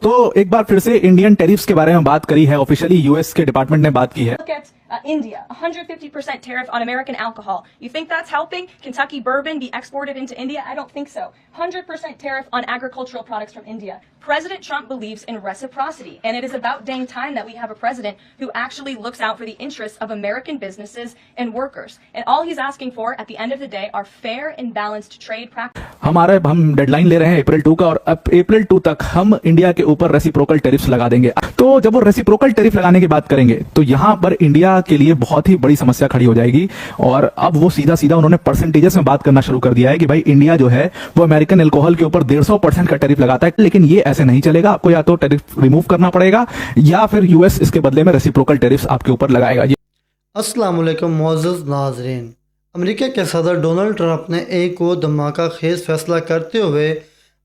तो एक बार फिर से इंडियन टैरिफ्स के बारे में बात करी है, ऑफिशियली यूएस के डिपार्टमेंट ने बात की है। Look at India, 150% tariff on American alcohol. You think that's helping Kentucky bourbon be exported into India? I don't think so. 100% tariff on agricultural products from India. President Trump believes in reciprocity, and it is about dang time that we have a president who actually looks out for the interests of American businesses and workers. And all he's asking for at the end of the day are fair and balanced trade practices. हम deadline ले रहे हैं अप्रैल 2 का, और अब अप्रैल 2 तक हम India के ऊपर रेसिप्रोकल टैरिफ्स लगा देंगे। तो जब वो रेसिप्रोकल टैरिफ लगाने की बात करेंगे तो यहाँ पर इंडिया के लिए बहुत ही बड़ी समस्या खड़ी हो जाएगी। और अब वो सीधा सीधा उन्होंने परसेंटेजेस में बात करना शुरू कर दिया है कि भाई इंडिया जो है वो अमेरिकन अल्कोहल के ऊपर 150% का टैरिफ लगाता है, लेकिन ये ऐसे नहीं चलेगा। आपको या तो टैरिफ रिमूव करना पड़ेगा या फिर यूएस इसके बदले में रेसिप्रोकल टैरिफ्स आपके ऊपर लगाएगा। अस्सलाम वालेकुम मुअज़्ज़ज़ नाज़रीन, अमेरिका के सदर डोनाल्ड ट्रंप ने एक और धमाका खेज फैसला करते हुए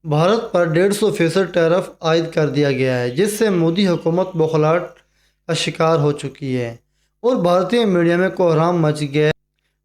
भारत पर 150% टैरिफ आयद कर दिया गया है, जिससे मोदी हुकूमत बौखलाहट का शिकार हो चुकी है और भारतीय मीडिया में कोहराम मच गया है।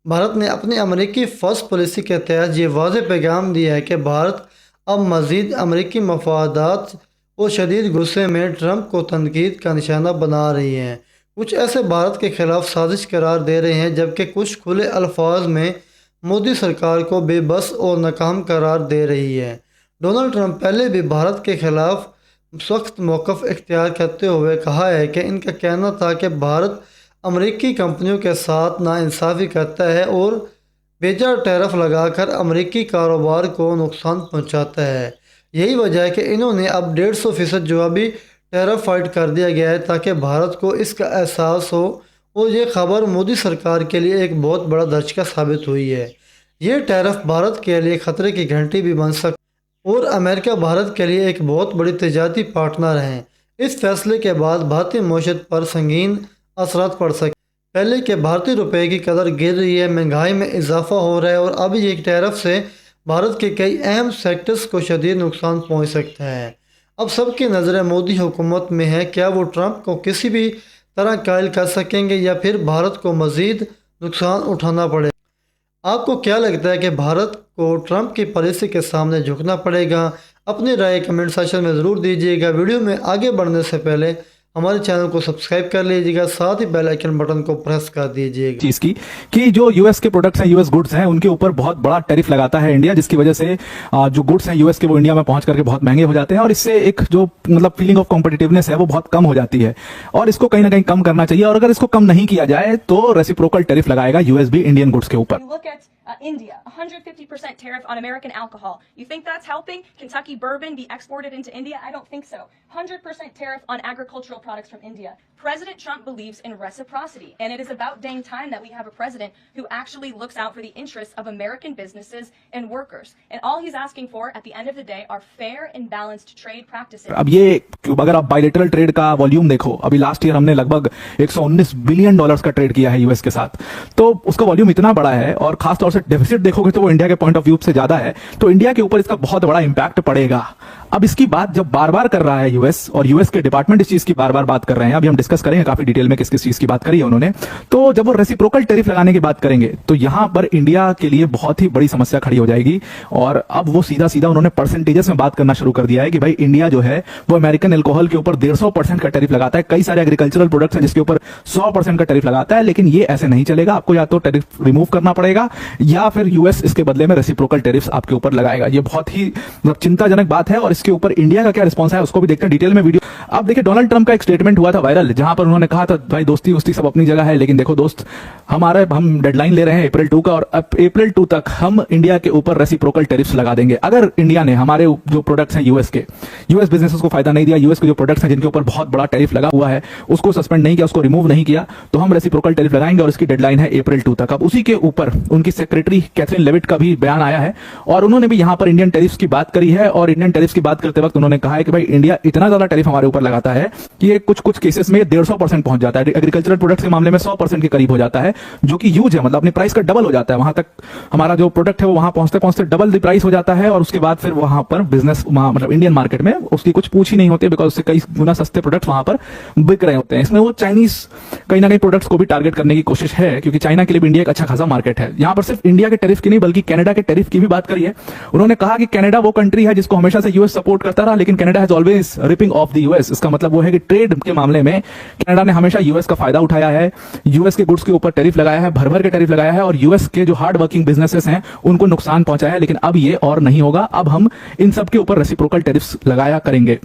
भारत ने अपनी अमेरिकी फर्स्ट पॉलिसी के तहत ये वाज़ेह पैगाम दिया है कि भारत अब मज़ीद अमेरिकी मफादात और शदीद गुस्से में ट्रंप को तनकीद का निशाना बना रही हैं। कुछ ऐसे भारत के खिलाफ साजिश करार दे रहे हैं, जबकि कुछ खुले अल्फाज में मोदी सरकार को बेबस और नाकाम करार दे रही है। डोनाल्ड ट्रंप पहले भी भारत के खिलाफ सख्त मौक़िफ़ इख्तियार करते हुए कहा है कि इनका कहना था कि भारत अमेरिकी कंपनियों के साथ नाइंसाफ़ी करता है और बेजा टैरिफ लगाकर अमेरिकी कारोबार को नुकसान पहुंचाता है। यही वजह है कि इन्होंने अब 150% जवाबी टैरिफ आयद कर दिया गया है, ताकि भारत को इसका एहसास हो। और ये खबर मोदी सरकार के लिए एक बहुत बड़ा धचका साबित हुई है। ये टैरिफ भारत के लिए ख़तरे की घंटी भी बन सकता और अमेरिका भारत के लिए एक बहुत बड़ी तजारती पार्टनर है। इस फैसले के बाद भारतीय मईशत पर संगीन असरात पड़ सकते। पहले के भारतीय रुपये की कदर गिर रही है, महंगाई में इजाफा हो रहा है और अब ये टैरिफ से भारत के कई अहम सेक्टर्स को शदीद नुकसान पहुंच सकता है। अब सबकी नज़रें मोदी हुकूमत में है, क्या वो ट्रंप को किसी भी तरह कायल कर सकेंगे या फिर भारत को मज़ीद नुकसान उठाना पड़ेगा। आपको क्या लगता है कि भारत को ट्रंप की पॉलिसी के सामने झुकना पड़ेगा? अपनी राय कमेंट सेक्शन में ज़रूर दीजिएगा। वीडियो में आगे बढ़ने से पहले हमारे चैनल को सब्सक्राइब कर लीजिएगा, साथ ही बेल आइकन बटन को प्रेस कर दीजिएगा। चीज की कि जो यूएस के प्रोडक्ट्स हैं, यूएस गुड्स हैं, उनके ऊपर बहुत बड़ा टैरिफ लगाता है इंडिया, जिसकी वजह से जो गुड्स हैं यूएस के वो इंडिया में पहुंच करके बहुत महंगे हो जाते हैं और इससे एक जो मतलब फीलिंग ऑफ कॉम्पिटिटिवनेस है वो बहुत कम हो जाती है और इसको कहीं ना कहीं कम करना चाहिए। और अगर इसको कम नहीं किया जाए तो रेसिप्रोकल टैरिफ लगाएगा यूएस भी इंडियन गुड्स के ऊपर। India, 150% tariff on American alcohol. You think that's helping Kentucky bourbon be exported into India? I don't think so. 100% tariff on agricultural products from India. President Trump believes in reciprocity, and it is about dang time that we have a president who actually looks out for the interests of American businesses and workers. And all he's asking for at the end of the day are fair and balanced trade practices. अब ये अगर आप bilateral trade का volume देखो, अभी last year हमने लगभग $119 billion का ट्रेड किया है यूएस के साथ, तो उसका वॉल्यूम इतना बड़ा है और खासतौर से डेफिसिट देखोगे तो वो इंडिया के पॉइंट ऑफ व्यू से ज्यादा है, तो इंडिया के ऊपर इसका बहुत बड़ा इंपैक्ट पड़ेगा। अब इसकी बात जब बार बार कर रहा है यूएस और यूएस के डिपार्टमेंट इस चीज की बार बार बात कर रहे हैं, अभी हम डिस्कस करेंगे काफी डिटेल में किस किस चीज की बात करी है उन्होंने, तो जब वो रेसिप्रोकल टैरिफ लगाने की बात करेंगे तो यहां पर इंडिया के लिए बहुत ही बड़ी समस्या खड़ी हो जाएगी। और अब वो सीधा सीधा उन्होंने परसेंटेजेस में बात करना शुरू कर दिया है कि भाई इंडिया जो है वो अमेरिकन अल्कोहल के ऊपर 150% का टैरिफ लगाता है। कई सारे एग्रीकल्चरल प्रोडक्ट्स हैं जिसके ऊपर 100% का टैरिफ लगाता है, लेकिन ये ऐसे नहीं चलेगा। आपको या तो टैरिफ रिमूव करना पड़ेगा या फिर यूएस इसके बदले में रेसिप्रोकल टैरिफ्स आपके ऊपर लगाएगा। ये बहुत ही चिंताजनक बात है और इसके ऊपर इंडिया का क्या रिस्पॉन्स है उसको भी देखते हैं डिटेल में वीडियो। अब देखिए, डोनाल्ड ट्रंप का एक स्टेटमेंट हुआ था वायरल, जहां पर उन्होंने कहा था भाई दोस्ती वोस्ती सब अपनी जगह है, लेकिन देखो दोस्त, हम डेडलाइन ले रहे हैं अप्रैल 2 का, और अप्रैल 2 तक हम इंडिया के ऊपर रेसिप्रोकल टैरिफ्स लगा देंगे। अगर इंडिया ने हमारे जो प्रोडक्ट्स हैं यूएस बिजनेसेस को फायदा नहीं दिया, यूएस के जो प्रोडक्ट्स हैं जिनके ऊपर बहुत बड़ा टैरिफ लगा हुआ है उसको सस्पेंड नहीं किया, उसको रिमूव नहीं किया, तो हम रेसिप्रोकल टैरिफ लगाएंगे और इसकी डेडलाइन है अप्रैल 2 तक। अब उसी के ऊपर उनकी सेक्रेटरी कैथरीन लेविट का भी बयान आया है और उन्होंने भी यहां पर इंडियन टैरिफ्स की बात करी है। और इंडियन टैरिफ्स की बात करते वक्त उन्होंने कहा है कि भाई इंडिया इतना ज्यादा टैरिफ हमारे ऊपर लगाता है कि ये कुछ केसेस में 150% पहुंच जाता है। एग्रीकल्चरल प्रोडक्ट्स के मामले में 100% के करीब हो जाता है, जो कि ह्यूज है, मतलब अपनी प्राइस का डबल हो जाता है। वहां तक हमारा जो प्रोडक्ट है वो वहां पहुंचते पहुंचते डबल द प्राइस हो जाता है और उसके बाद फिर वहां पर बिजनेस मतलब इंडियन मार्केट में उसकी कुछ पूछ ही नहीं होती, बिकॉज उससे कई गुना सस्ते प्रोडक्ट्स वहां पर बिक रहे होते हैं। इसमें वो चाइनीज कहीं ना कहीं प्रोडक्ट्स को भी टारगेट करने की कोशिश है, क्योंकि चाइना के लिए भी इंडिया एक अच्छा खासा मार्केट है। यहां पर सिर्फ इंडिया के टैरिफ की नहीं बल्कि कनाडा के टैरिफ की भी बात करी है। उन्होंने कहा कि कनाडा वो कंट्री है जिसको हमेशा से यूएस सपोर्ट करता रहा, लेकिन Canada has always ripping off the US. इसका मतलब वो है कि ट्रेड के मामले में कनाडा ने हमेशा यूएस का फायदा उठाया है, यूएस के गुड्स के ऊपर टैरिफ लगाया है, भर भर के टैरिफ लगाया है, और यूएस के जो हार्ड वर्किंग बिजनेसेस हैं उनको नुकसान पहुंचाया है। लेकिन अब ये और नहीं होगा, अब हम इन सब के ऊपर रेसिप्रोकल टैरिफ्स लगाया करेंगे।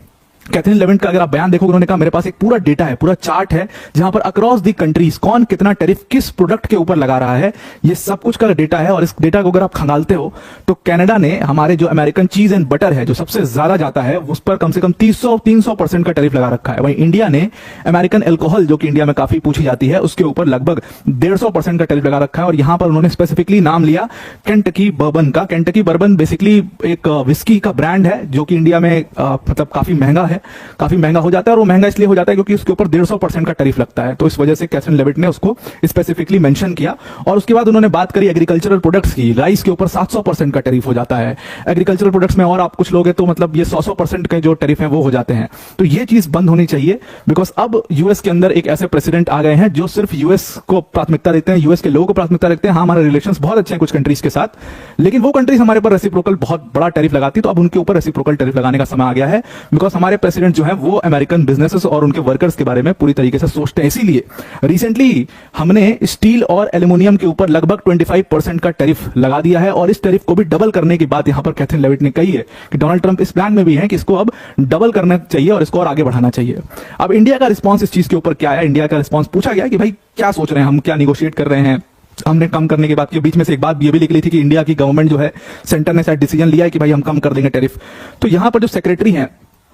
कैथरीन लेविट का अगर आप बयान देखोगे, उन्होंने कहा मेरे पास एक पूरा डेटा है, पूरा चार्ट है, जहां पर अक्रॉस दी कंट्रीज कौन कितना टैरिफ किस प्रोडक्ट के ऊपर लगा रहा है, ये सब कुछ का डेटा है। और इस डेटा को अगर आप खंगालते हो तो कनाडा ने हमारे जो अमेरिकन चीज एंड बटर है, जो सबसे ज्यादा जाता है, उस पर कम से कम 300% का टैरिफ लगा रखा है। वहीं इंडिया ने अमेरिकन एल्कोहल, जो कि इंडिया में काफी पूछी जाती है, उसके ऊपर लगभग 150% का टैरिफ लगा रखा है। और यहां पर उन्होंने स्पेसिफिकली नाम लिया केंटकी बर्बन का। केंटकी बर्बन बेसिकली एक विस्की का ब्रांड है, जो कि इंडिया में मतलब काफी महंगा है, काफी महंगा हो जाता है। और वो महंगा इसलिए हो जाता है क्योंकि उसके ऊपर 150% का टैरिफ लगता है। तो इस वजह से कैथरीन लेविट ने उसको स्पेसिफिकली मेंशन किया। और उसके बाद उन्होंने बात करी एग्रीकल्चरल प्रोडक्ट्स की। राइस के ऊपर 700% का टैरिफ हो जाता है एग्रीकल्चरल प्रोडक्ट्स में, और आप कुछ लोगे तो मतलब ये 100% के जो टैरिफ है वो हो जाते हैं। तो ये चीज बंद होनी चाहिए, बिकॉज अब यूएस के अंदर एक ऐसे प्रेसिडेंट आ गए हैं जो सिर्फ यूएस को प्राथमिकता देते हैं, यूएस के लोगों को प्राथमिकता देते हैं। हाँ, हमारे रिलेशंस बहुत अच्छे हैं कुछ कंट्रीज के साथ, लेकिन वो कंट्रीज हमारे पर रेसिप्रोकल बहुत बड़ा टैरिफ लगाती, तो अब उनके ऊपर रेसिप्रोकल टैरिफ लगाने का समय आ गया है। बिकॉज हमारे प्रेसिडेंट जो है वो अमेरिकन बिजनेसेस और उनके वर्कर्स के बारे में पूरी तरीके से सोचते हैं। इसीलिए रिसेंटली हमने स्टील और एल्यूमिनियम के ऊपर लगभग 25% का टैरिफ लगा दिया है। और इस टैरिफ को भी डबल करने की बात यहां पर कैथरीन लेविट ने कही है कि डोनाल्ड ट्रंप इस प्लान में भी है कि इसको अब डबल करना चाहिए और इसको और आगे बढ़ाना चाहिए। अब इंडिया का रिस्पॉन्स इस चीज के ऊपर क्या है? इंडिया का रिस्पॉन्स पूछा गया कि भाई क्या सोच रहे हैं, हम क्या निगोशिएट कर रहे हैं। हमने कम करने की बात की, बीच में से एक बात ये भी लिख ली थी कि इंडिया की गवर्नमेंट जो है, सेंटर ने शायद डिसीजन लिया है कि भाई हम कम कर देंगे टैरिफ। तो यहां पर जो सेक्रेटरी हैं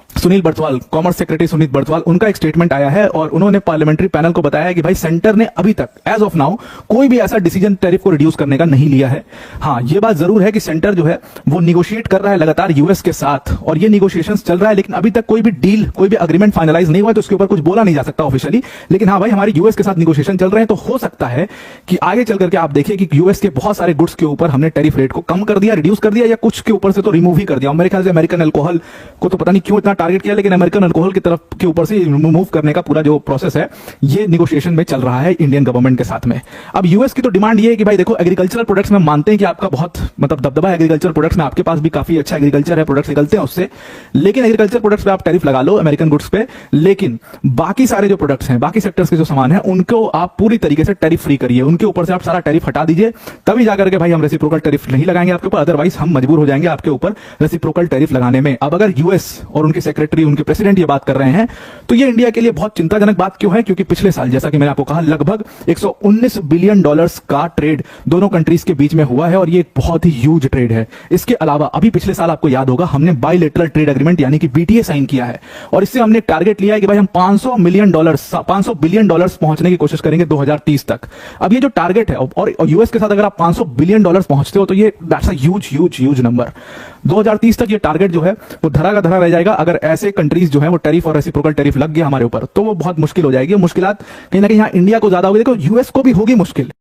सुनील बर्तवाल, कॉमर्स सेक्रेटरी सुनील बर्तवाल, उनका एक स्टेटमेंट आया है और उन्होंने पार्लियामेंट्री पैनल को बताया है कि भाई सेंटर ने अभी तक एज ऑफ नाउ कोई भी ऐसा डिसीजन टैरिफ को रिड्यूस करने का नहीं लिया है। हाँ, ये बात जरूर है कि सेंटर जो है वो निगोशिएट कर रहा है लगातार यूएस के साथ, और ये निगोशिएशंस चल रहा है, लेकिन अभी तक कोई भी डील, कोई भी अग्रीमेंट फाइनलाइज नहीं हुआ, तो उसके ऊपर कुछ बोला नहीं जा सकता ऑफिशियली। लेकिन हाँ भाई, हमारे यूएस के साथ निगोशिएशन चल रहे हैं, तो हो सकता है कि आगे चल करके आप देखिए कि यूएस के बहुत सारे गुड्स के ऊपर हमने टैरिफ रेट को कम कर दिया, रिड्यूस कर दिया, या कुछ के ऊपर से तो रिमूव ही कर दिया। मेरे ख्याल से अमेरिकन अल्कोहल को तो पता नहीं क्यों इतना टारगेट किया, लेकिन अमेरिकन अल्कोहल की तरफ के ऊपर से रिमूव करने का पूरा जो प्रोसेस है, ये निगोशिएशन में चल रहा है इंडियन गवर्नमेंट के साथ में। अब यूएस की तो डिमांड ये है कि भाई देखो, एग्रीकल्चरल प्रोडक्ट्स में मानते हैं कि आपका बहुत मतलब दबदबा है एग्रीकल्चर प्रोडक्ट्स में, आपके पास भी काफी अच्छा एग्रीकल्चर है, प्रोडक्ट्स निकलते हैं उससे, लेकिन एग्रीकल्चर प्रोडक्ट्स पे आप टैरिफ लगा लो अमेरिकन गुड्स पे, लेकिन बाकी सारे जो प्रोडक्ट्स हैं, बाकी सेक्टर्स के जो सामान है, उनको आप पूरी तरीके से टैरिफ फ्री करिए, उनके ऊपर से आप सारा टैरिफ हटा दीजिए, तभी जाकर के भाई हम रेसिप्रोकल टैरिफ नहीं लगाएंगे आपके ऊपर, अदरवाइज हम मजबूर हो जाएंगे आपके ऊपर रेसिप्रोकल टैरिफ लगाने में। अब अगर यूएस और उनके सेक्रेटरी, उनके प्रेसिडेंट ये बात कर रहे हैं, तो ये इंडिया के लिए बहुत चिंताजनक बात क्यों है? क्योंकि पिछले साल, जैसा कि मैंने आपको कहा, लगभग 119 बिलियन डॉलर्स का ट्रेड दोनों कंट्रीज के बीच में हुआ है, और ये एक बहुत ही ह्यूज ट्रेड है। इसके अलावा अभी पिछले साल आपको याद होगा, हमने बायलैटरल ट्रेड एग्रीमेंट यानी कि बीटीए साइन किया है, और इससे हमने टारगेट लिया है कि भाई हम 500 बिलियन डॉलर्स पहुंचने की कोशिश करेंगे 2030 तक। अब ये जो टारगेट है, और यूएस के साथ अगर आप 500 बिलियन डॉलर्स पहुंचते हो, तो ये दैट्स अ ह्यूज नंबर। 2030 तक ये टारगेट जो है वो धरा का धरा रह जाएगा। अगर ऐसे कंट्रीज जो है वो टैरिफ और रेसिप्रोकल टैरिफ लग गया हमारे ऊपर, तो वो बहुत मुश्किल हो जाएगी। मुश्किलात कहीं ना कहीं यहाँ इंडिया को ज्यादा होगी, देखो यूएस को भी होगी मुश्किल।